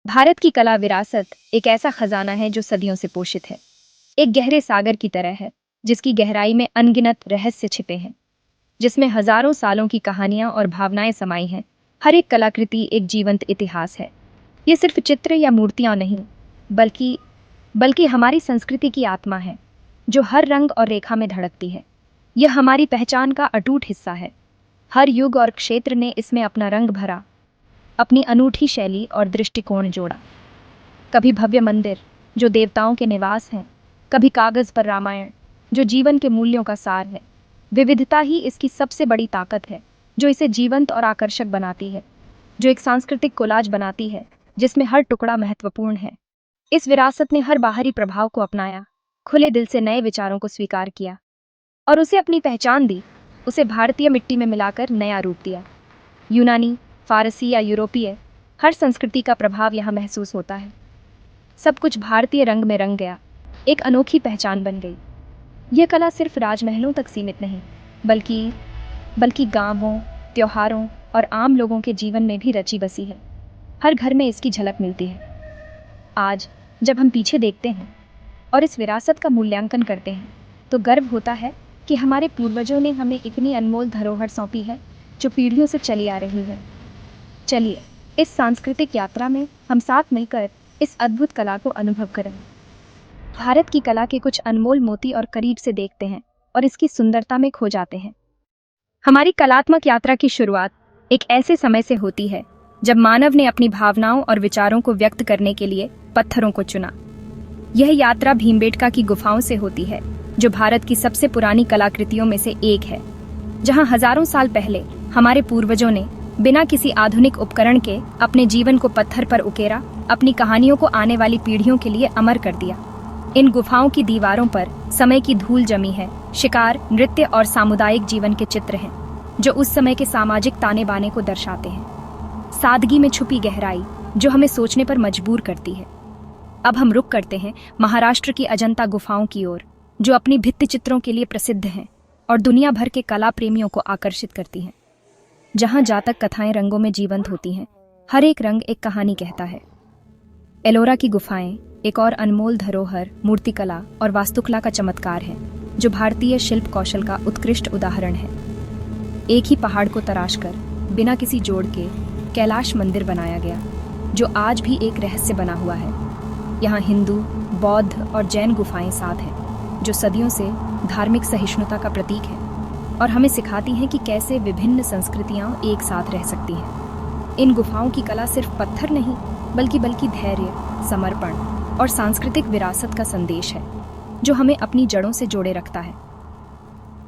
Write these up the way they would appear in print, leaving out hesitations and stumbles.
भारत की कला विरासत एक ऐसा खजाना है जो सदियों से पोषित है। एक गहरे सागर की तरह है, जिसकी गहराई में अनगिनत रहस्य छिपे हैं, जिसमें हजारों सालों की कहानियां और भावनाएं समाई हैं। हर एक कलाकृति एक जीवंत इतिहास है। ये सिर्फ चित्र या मूर्तियां नहीं, बल्कि बल्कि हमारी संस्कृति की आत्मा है, जो हर रंग और रेखा में धड़कती है। यह हमारी पहचान का अटूट हिस्सा है। हर युग और क्षेत्र ने इसमें अपना रंग भरा, अपनी अनूठी शैली और दृष्टिकोण जोड़ा। कभी भव्य मंदिर जो देवताओं के निवास हैं, कभी कागज पर रामायण जो जीवन के मूल्यों का सार है। विविधता ही इसकी सबसे बड़ी ताकत है, जो इसे जीवंत और आकर्षक बनाती है, जो एक सांस्कृतिक कोलाज बनाती है जिसमें हर टुकड़ा महत्वपूर्ण है। इस विरासत ने हर बाहरी प्रभाव को अपनाया, खुले दिल से नए विचारों को स्वीकार किया और उसे अपनी पहचान दी। उसे भारतीय मिट्टी में मिलाकर नया रूप दिया। यूनानी, फारसी या यूरोपीय, हर संस्कृति का प्रभाव यहाँ महसूस होता है। सब कुछ भारतीय रंग में रंग गया, एक अनोखी पहचान बन गई। यह कला सिर्फ राजमहलों तक सीमित नहीं, बल्कि बल्कि गांवों, त्योहारों और आम लोगों के जीवन में भी रची बसी है। हर घर में इसकी झलक मिलती है। आज जब हम पीछे देखते हैं और इस विरासत का मूल्यांकन करते हैं, तो गर्व होता है कि हमारे पूर्वजों ने हमें इतनी अनमोल धरोहर सौंपी है, जो पीढ़ियों से चली आ रही है। चलिए, इस सांस्कृतिक यात्रा में हम साथ मिलकर इस अद्भुत कला को अनुभव करें। भारत की कला के कुछ अनमोल मोती और करीब से देखते हैं और इसकी सुंदरता में खो जाते हैं। हमारी कलात्मक यात्रा की शुरुआत एक ऐसे समय से होती है जब मानव ने अपनी भावनाओं और विचारों को व्यक्त करने के लिए पत्थरों को चुना। यह यात्रा भीमबेटका की गुफाओं से होती है, जो भारत की सबसे पुरानी कलाकृतियों में से एक है, जहां हजारों साल पहले हमारे पूर्वजों ने बिना किसी आधुनिक उपकरण के अपने जीवन को पत्थर पर उकेरा, अपनी कहानियों को आने वाली पीढ़ियों के लिए अमर कर दिया। इन गुफाओं की दीवारों पर समय की धूल जमी है, शिकार, नृत्य और सामुदायिक जीवन के चित्र हैं, जो उस समय के सामाजिक ताने बाने को दर्शाते हैं। सादगी में छुपी गहराई जो हमें सोचने पर मजबूर करती है। अब हम रुक करते हैं महाराष्ट्र की अजंता गुफाओं की ओर, जो अपनी भित्ति चित्रों के लिए प्रसिद्ध हैं और दुनिया भर के कला प्रेमियों को आकर्षित करती हैं। जहां जातक कथाएं रंगों में जीवंत होती हैं, हर एक रंग एक कहानी कहता है। एलोरा की गुफाएं एक और अनमोल धरोहर, मूर्तिकला और वास्तुकला का चमत्कार है, जो भारतीय शिल्प कौशल का उत्कृष्ट उदाहरण है। एक ही पहाड़ को तराशकर बिना किसी जोड़ के कैलाश मंदिर बनाया गया, जो आज भी एक रहस्य बना हुआ है। यहाँ हिंदू, बौद्ध और जैन गुफाएं साथ हैं, जो सदियों से धार्मिक सहिष्णुता का प्रतीक है और हमें सिखाती हैं कि कैसे विभिन्न संस्कृतियां एक साथ रह सकती हैं। इन गुफाओं की कला सिर्फ पत्थर नहीं, बल्कि धैर्य, समर्पण और सांस्कृतिक विरासत का संदेश है, जो हमें अपनी जड़ों से जोड़े रखता है।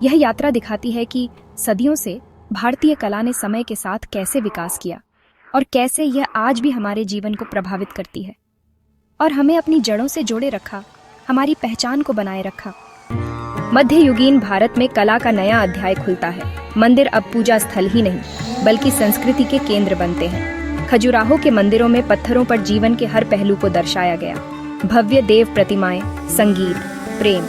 यह यात्रा दिखाती है कि सदियों से भारतीय कला ने समय के साथ कैसे विकास किया और कैसे यह आज भी हमारे जीवन को प्रभावित करती है और हमें अपनी जड़ों से जोड़े रखा, हमारी पहचान को बनाए रखा। मध्ययुगीन भारत में कला का नया अध्याय खुलता है। मंदिर अब पूजा स्थल ही नहीं, बल्कि संस्कृति के केंद्र बनते हैं। खजुराहो के मंदिरों में पत्थरों पर जीवन के हर पहलू को दर्शाया गया। भव्य देव प्रतिमाएं, संगीत, प्रेम।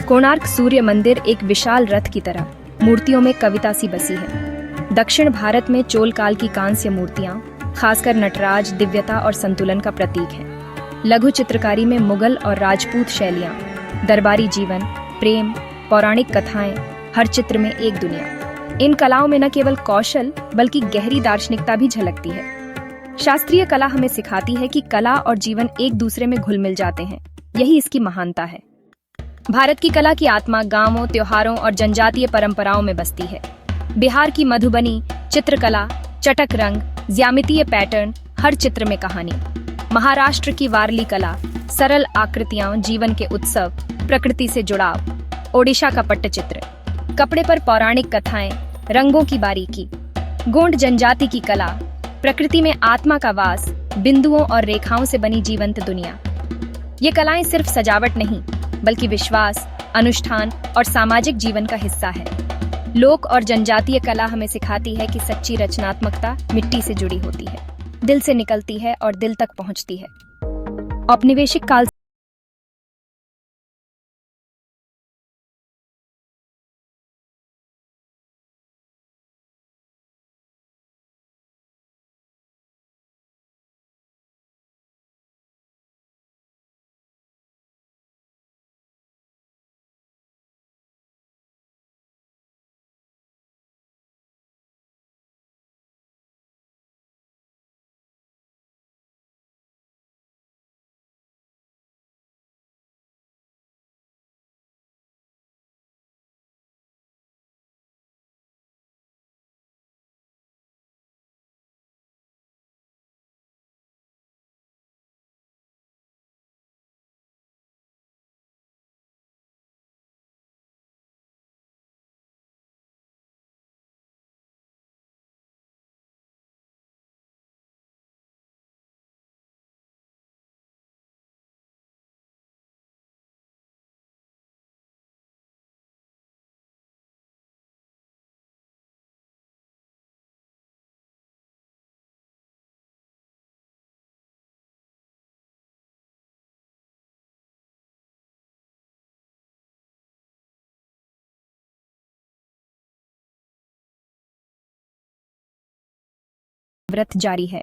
कोणार्क सूर्य मंदिर एक विशाल रथ की तरह मूर्तियों में कविता सी बसी है। दक्षिण भारत में चोल काल की कांस्य मूर्तियां, खासकर नटराज, दिव्यता और संतुलन का प्रतीक है। लघु चित्रकारी में मुगल और राजपूत शैलियां, दरबारी जीवन, प्रेम, पौराणिक कथाएं, हर चित्र में एक दुनिया। इन कलाओं में न केवल कौशल बल्कि गहरी दार्शनिकता भी झलकती है। शास्त्रीय कला हमें सिखाती है कि कला और जीवन एक दूसरे में घुल मिल जाते हैं। यही इसकी महानता है। भारत की कला की आत्मा गांवों, त्योहारों और जनजातीय परंपराओं में बसती है। बिहार की मधुबनी चित्रकला, चटक रंग, ज्यामितीय पैटर्न, हर चित्र में कहानी। महाराष्ट्र की वारली कला, सरल आकृतियां, जीवन के उत्सव, प्रकृति से जुड़ाव। ओडिशा का पट्टचित्र, कपड़े पर पौराणिक कथाएं, रंगों की बारीकी। गोंड जनजाति की कला, प्रकृति में आत्मा का वास, बिंदुओं और रेखाओं से बनी जीवंत दुनिया। ये कलाएं सिर्फ सजावट नहीं, बल्कि विश्वास, अनुष्ठान और सामाजिक जीवन का हिस्सा है। लोक और जनजातीय कला हमें सिखाती है कि सच्ची रचनात्मकता मिट्टी से जुड़ी होती है, दिल से निकलती है और दिल तक पहुंचती है। औपनिवेशिक काल व्रत जारी है।